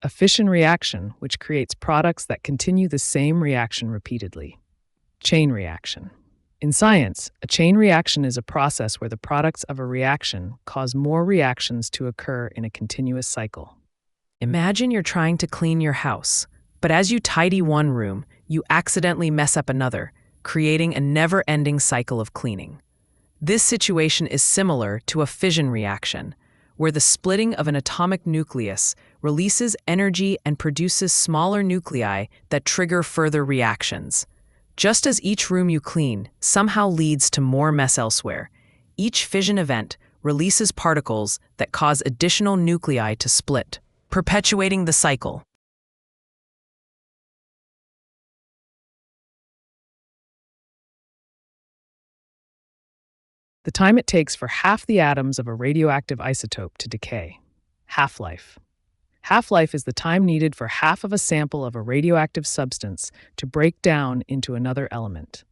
A fission reaction, which creates products that continue the same reaction repeatedly. Chain reaction. In science, a chain reaction is a process where the products of a reaction cause more reactions to occur in a continuous cycle. Imagine you're trying to clean your house, but as you tidy one room, you accidentally mess up another, creating a never-ending cycle of cleaning. This situation is similar to a fission reaction, where the splitting of an atomic nucleus releases energy and produces smaller nuclei that trigger further reactions. Just as each room you clean somehow leads to more mess elsewhere, each fission event releases particles that cause additional nuclei to split, perpetuating the cycle. The time it takes for half the atoms of a radioactive isotope to decay. Half-life. Half-life is the time needed for half of a sample of a radioactive substance to break down into another element.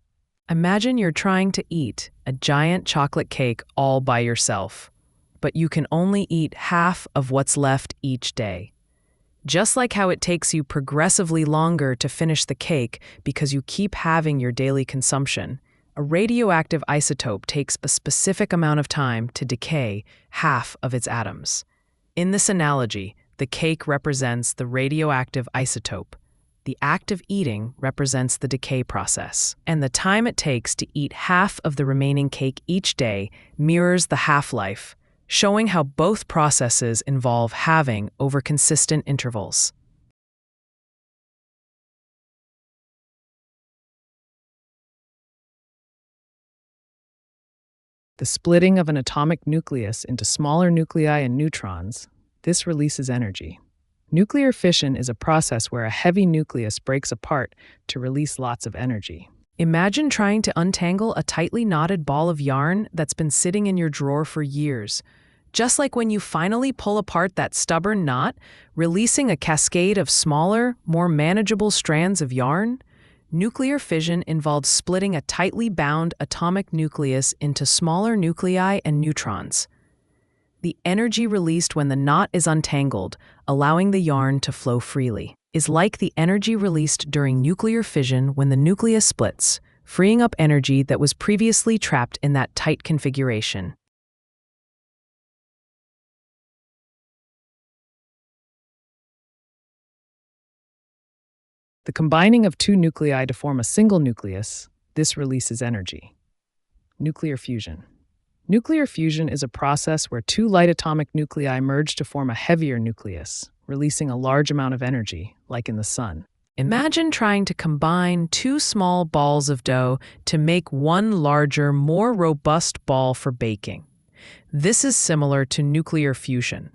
Imagine you're trying to eat a giant chocolate cake all by yourself, but you can only eat half of what's left each day. Just like how it takes you progressively longer to finish the cake because you keep having your daily consumption, a radioactive isotope takes a specific amount of time to decay half of its atoms. In this analogy, the cake represents the radioactive isotope. The act of eating represents the decay process, and the time it takes to eat half of the remaining cake each day mirrors the half-life, showing how both processes involve halving over consistent intervals. The splitting of an atomic nucleus into smaller nuclei and neutrons, this releases energy. Nuclear fission is a process where a heavy nucleus breaks apart to release lots of energy. Imagine trying to untangle a tightly knotted ball of yarn that's been sitting in your drawer for years. Just like when you finally pull apart that stubborn knot, releasing a cascade of smaller, more manageable strands of yarn, nuclear fission involves splitting a tightly bound atomic nucleus into smaller nuclei and neutrons. The energy released when the knot is untangled, allowing the yarn to flow freely, is like the energy released during nuclear fission when the nucleus splits, freeing up energy that was previously trapped in that tight configuration. The combining of two nuclei to form a single nucleus, this releases energy. Nuclear fusion. Nuclear fusion is a process where two light atomic nuclei merge to form a heavier nucleus, releasing a large amount of energy, like in the sun. Imagine trying to combine two small balls of dough to make one larger, more robust ball for baking. This is similar to nuclear fusion,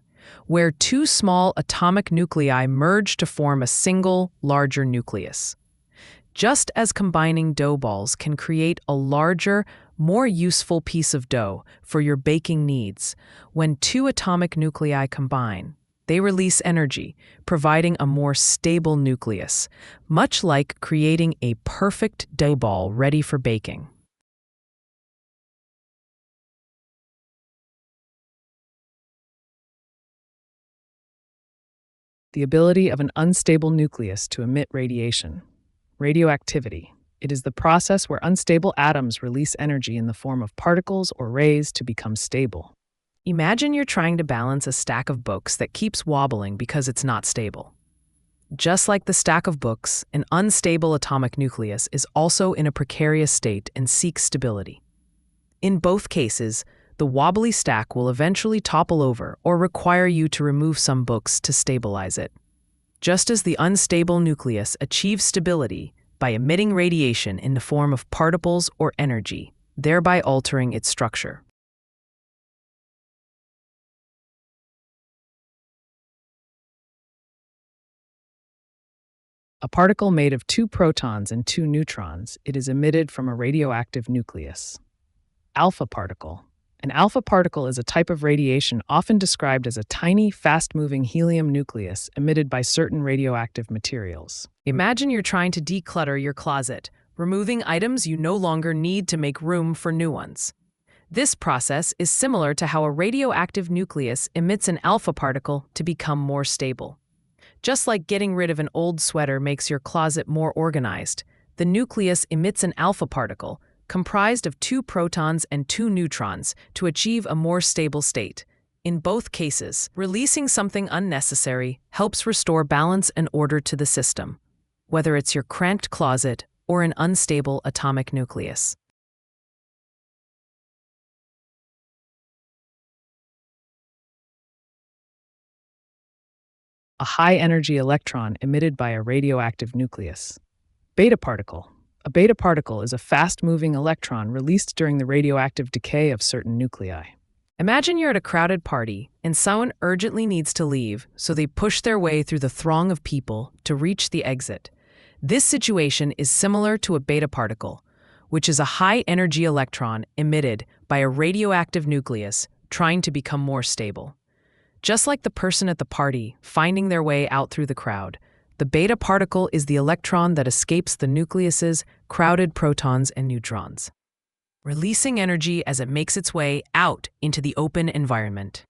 where two small atomic nuclei merge to form a single, larger nucleus. Just as combining dough balls can create a larger, more useful piece of dough for your baking needs, when two atomic nuclei combine, they release energy, providing a more stable nucleus, much like creating a perfect dough ball ready for baking. The ability of an unstable nucleus to emit radiation. Radioactivity. It is the process where unstable atoms release energy in the form of particles or rays to become stable. Imagine you're trying to balance a stack of books that keeps wobbling because it's not stable. Just like the stack of books, an unstable atomic nucleus is also in a precarious state and seeks stability. In both cases, the wobbly stack will eventually topple over or require you to remove some books to stabilize it. Just as the unstable nucleus achieves stability by emitting radiation in the form of particles or energy, thereby altering its structure. A particle made of two protons and two neutrons, it is emitted from a radioactive nucleus. Alpha particle. An alpha particle is a type of radiation often described as a tiny, fast-moving helium nucleus emitted by certain radioactive materials. Imagine you're trying to declutter your closet, removing items you no longer need to make room for new ones. This process is similar to how a radioactive nucleus emits an alpha particle to become more stable. Just like getting rid of an old sweater makes your closet more organized, the nucleus emits an alpha particle, comprised of 2 protons and 2 neutrons, to achieve a more stable state. In both cases, releasing something unnecessary helps restore balance and order to the system, whether it's your cramped closet or an unstable atomic nucleus. A high-energy electron emitted by a radioactive nucleus. Beta particle. A beta particle is a fast-moving electron released during the radioactive decay of certain nuclei. Imagine you're at a crowded party and someone urgently needs to leave, so they push their way through the throng of people to reach the exit. This situation is similar to a beta particle, which is a high-energy electron emitted by a radioactive nucleus trying to become more stable. Just like the person at the party finding their way out through the crowd, the beta particle is the electron that escapes the nucleus's crowded protons and neutrons, releasing energy as it makes its way out into the open environment.